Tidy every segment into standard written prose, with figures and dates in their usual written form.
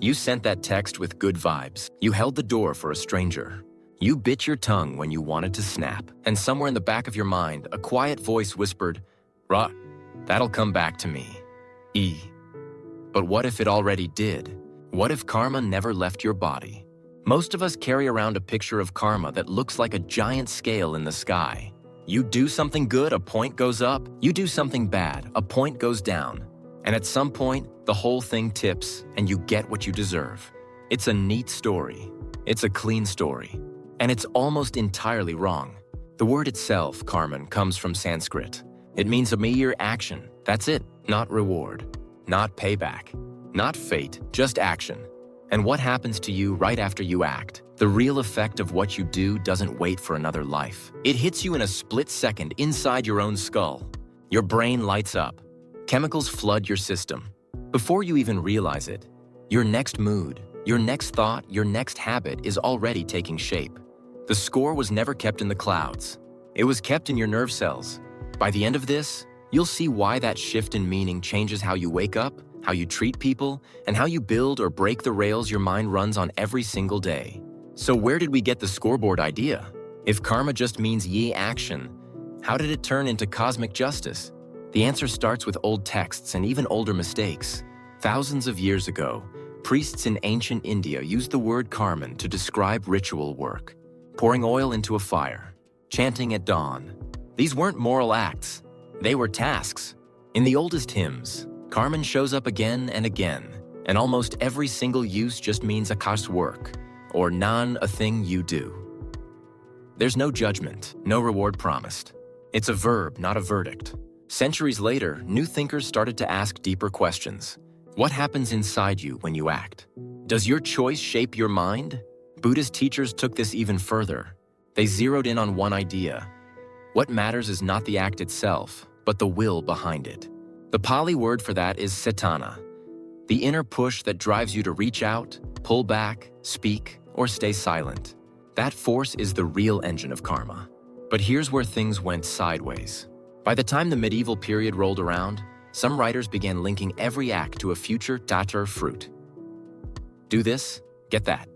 You sent that text with good vibes. You held the door for a stranger. You bit your tongue when you wanted to snap. And somewhere in the back of your mind, a quiet voice whispered, "Rot, that'll come back to me. E." But what if it already did? What if karma never left your body? Most of us carry around a picture of karma that looks like a giant scale in the sky. You do something good, a point goes up. You do something bad, a point goes down. And at some point, the whole thing tips and you get what you deserve. It's a neat story. It's a clean story. And it's almost entirely wrong. The word itself, karma, comes from Sanskrit. It means a mere action. That's it. Not reward. Not payback. Not fate. Just action. And what happens to you right after you act? The real effect of what you do doesn't wait for another life. It hits you in a split second inside your own skull. Your brain lights up. Chemicals flood your system. Before you even realize it, your next mood, your next thought, your next habit is already taking shape. The score was never kept in the clouds. It was kept in your nerve cells. By the end of this, you'll see why that shift in meaning changes how you wake up, how you treat people, and how you build or break the rails your mind runs on every single day. So where did we get the scoreboard idea? If karma just means ye action, how did it turn into cosmic justice? The answer starts with old texts and even older mistakes. Thousands of years ago, priests in ancient India used the word karman to describe ritual work. Pouring oil into a fire, chanting at dawn. These weren't moral acts, they were tasks. In the oldest hymns, karman shows up again and again, and almost every single use just means akash work, or nan, a thing you do. There's no judgment, no reward promised. It's a verb, not a verdict. Centuries later, new thinkers started to ask deeper questions. What happens inside you when you act? Does your choice shape your mind? Buddhist teachers took this even further. They zeroed in on one idea. What matters is not the act itself, but the will behind it. The Pali word for that is cetana, the inner push that drives you to reach out, pull back, speak, or stay silent. That force is the real engine of karma. But here's where things went sideways. By the time the medieval period rolled around, some writers began linking every act to a future datar fruit. Do this, get that.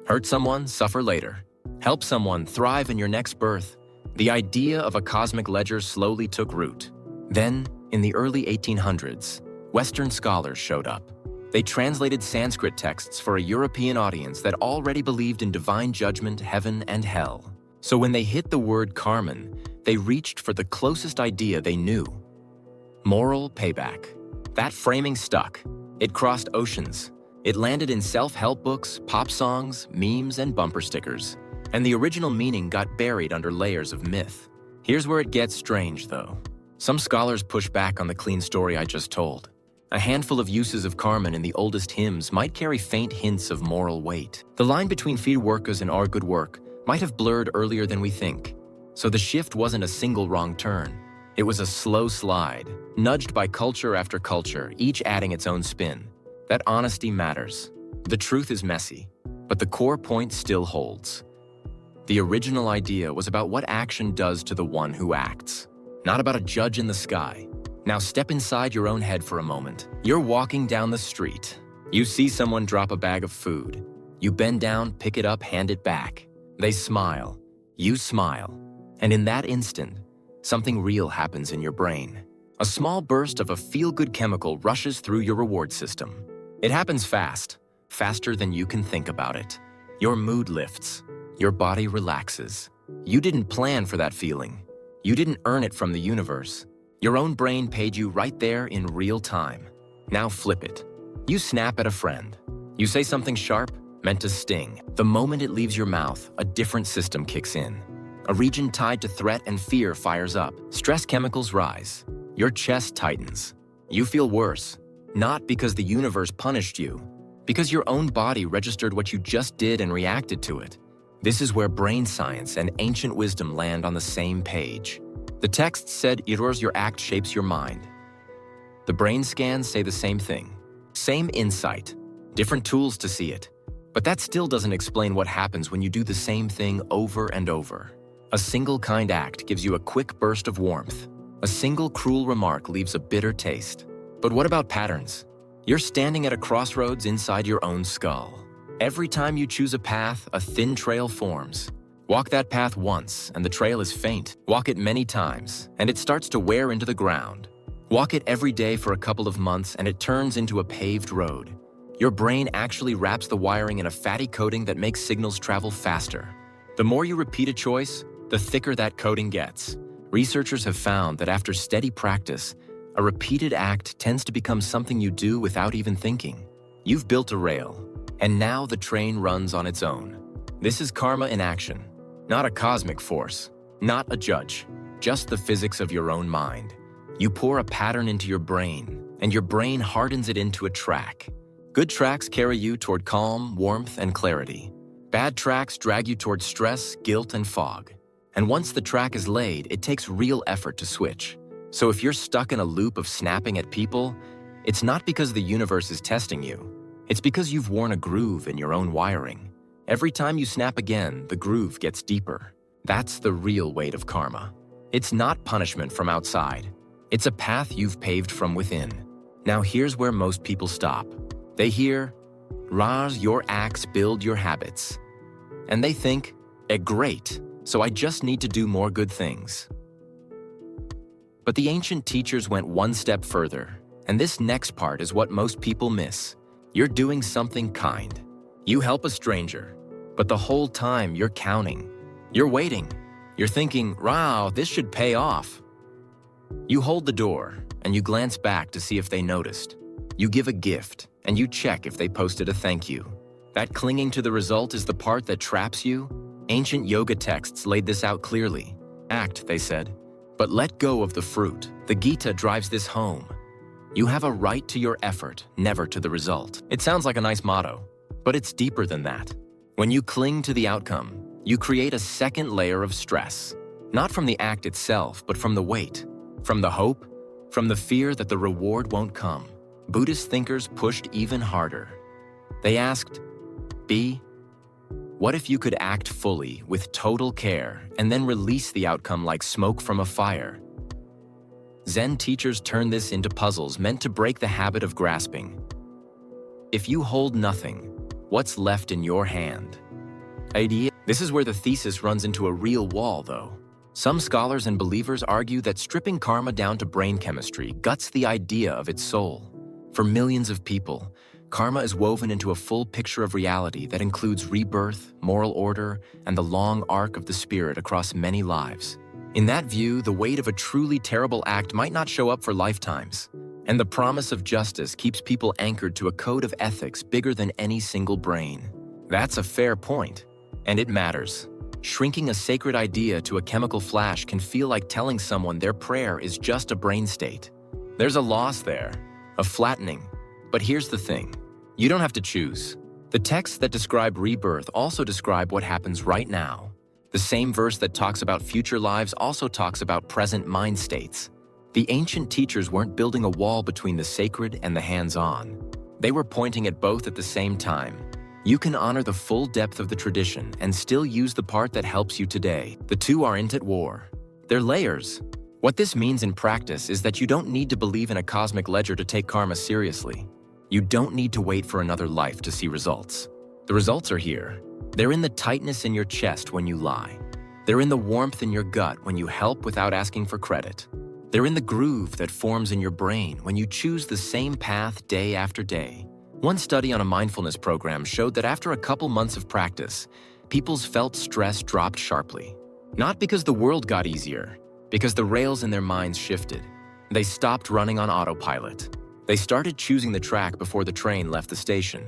Hurt someone, suffer later. Help someone, thrive in your next birth. The idea of a cosmic ledger slowly took root. Then, in the early 1800s, Western scholars showed up. They translated Sanskrit texts for a European audience that already believed in divine judgment, heaven, and hell. So when they hit the word karman, they reached for the closest idea they knew. Moral payback. That framing stuck. It crossed oceans. It landed in self-help books, pop songs, memes, and bumper stickers. And the original meaning got buried under layers of myth. Here's where it gets strange, though. Some scholars push back on the clean story I just told. A handful of uses of karman in the oldest hymns might carry faint hints of moral weight. The line between feed workas and our good work might have blurred earlier than we think. So the shift wasn't a single wrong turn. It was a slow slide, nudged by culture after culture, each adding its own spin. That honesty matters. The truth is messy, but the core point still holds. The original idea was about what action does to the one who acts, not about a judge in the sky. Now step inside your own head for a moment. You're walking down the street. You see someone drop a bag of food. You bend down, pick it up, hand it back. They smile. You smile. And in that instant, something real happens in your brain. A small burst of a feel-good chemical rushes through your reward system. It happens fast, faster than you can think about it. Your mood lifts. Your body relaxes. You didn't plan for that feeling. You didn't earn it from the universe. Your own brain paid you right there in real time. Now flip it. You snap at a friend. You say something sharp, meant to sting. The moment it leaves your mouth, a different system kicks in. A region tied to threat and fear fires up. Stress chemicals rise. Your chest tightens. You feel worse. Not because the universe punished you, because your own body registered what you just did and reacted to it. This is where brain science and ancient wisdom land on the same page. The text said, your act shapes your mind. The brain scans say the same thing. Same insight, different tools to see it. But that still doesn't explain what happens when you do the same thing over and over. A single kind act gives you a quick burst of warmth. A single cruel remark leaves a bitter taste. But what about patterns? You're standing at a crossroads inside your own skull. Every time you choose a path, a thin trail forms. Walk that path once, and the trail is faint. Walk it many times, and it starts to wear into the ground. Walk it every day for a couple of months, and it turns into a paved road. Your brain actually wraps the wiring in a fatty coating that makes signals travel faster. The more you repeat a choice, the thicker that coating gets. Researchers have found that after steady practice, a repeated act tends to become something you do without even thinking. You've built a rail, and now the train runs on its own. This is karma in action. Not a cosmic force, not a judge, just the physics of your own mind. You pour a pattern into your brain, and your brain hardens it into a track. Good tracks carry you toward calm, warmth, and clarity. Bad tracks drag you toward stress, guilt, and fog. And once the track is laid, it takes real effort to switch. So if you're stuck in a loop of snapping at people, it's not because the universe is testing you. It's because you've worn a groove in your own wiring. Every time you snap again, the groove gets deeper. That's the real weight of karma. It's not punishment from outside. It's a path you've paved from within. Now here's where most people stop. They hear, "Raj, your acts build your habits." And they think, great, so I just need to do more good things." But the ancient teachers went one step further, and this next part is what most people miss. You're doing something kind. You help a stranger, but the whole time you're counting. You're waiting. You're thinking, wow, this should pay off. You hold the door, and you glance back to see if they noticed. You give a gift, and you check if they posted a thank you. That clinging to the result is the part that traps you. Ancient yoga texts laid this out clearly. Act, they said, but let go of the fruit. The Gita drives this home. You have a right to your effort, never to the result. It sounds like a nice motto, but it's deeper than that. When you cling to the outcome, you create a second layer of stress. Not from the act itself, but from the weight, from the hope, from the fear that the reward won't come. Buddhist thinkers pushed even harder. They asked, what if you could act fully, with total care, and then release the outcome like smoke from a fire? Zen teachers turned this into puzzles meant to break the habit of grasping. If you hold nothing, what's left in your hand? This is where the thesis runs into a real wall, though. Some scholars and believers argue that stripping karma down to brain chemistry guts the idea of its soul. For millions of people, karma is woven into a full picture of reality that includes rebirth, moral order, and the long arc of the spirit across many lives. In that view, the weight of a truly terrible act might not show up for lifetimes, and the promise of justice keeps people anchored to a code of ethics bigger than any single brain. That's a fair point, and it matters. Shrinking a sacred idea to a chemical flash can feel like telling someone their prayer is just a brain state. There's a loss there, a flattening. But here's the thing. You don't have to choose. The texts that describe rebirth also describe what happens right now. The same verse that talks about future lives also talks about present mind states. The ancient teachers weren't building a wall between the sacred and the hands-on. They were pointing at both at the same time. You can honor the full depth of the tradition and still use the part that helps you today. The two aren't at war. They're layers. What this means in practice is that you don't need to believe in a cosmic ledger to take karma seriously. You don't need to wait for another life to see results. The results are here. They're in the tightness in your chest when you lie. They're in the warmth in your gut when you help without asking for credit. They're in the groove that forms in your brain when you choose the same path day after day. One study on a mindfulness program showed that after a couple months of practice, people's felt stress dropped sharply. Not because the world got easier, because the rails in their minds shifted. They stopped running on autopilot. They started choosing the track before the train left the station.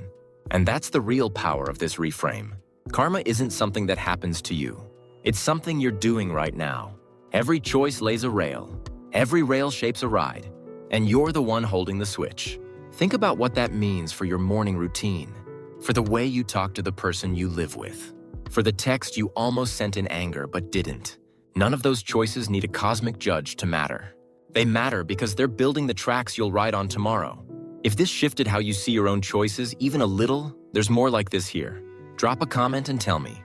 And that's the real power of this reframe. Karma isn't something that happens to you. It's something you're doing right now. Every choice lays a rail. Every rail shapes a ride. And you're the one holding the switch. Think about what that means for your morning routine, for the way you talk to the person you live with, for the text you almost sent in anger but didn't. None of those choices need a cosmic judge to matter. They matter because they're building the tracks you'll ride on tomorrow. If this shifted how you see your own choices even a little, there's more like this here. Drop a comment and tell me,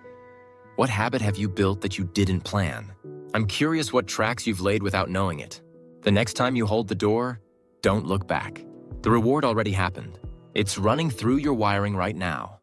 what habit have you built that you didn't plan? I'm curious what tracks you've laid without knowing it. The next time you hold the door, don't look back. The reward already happened. It's running through your wiring right now.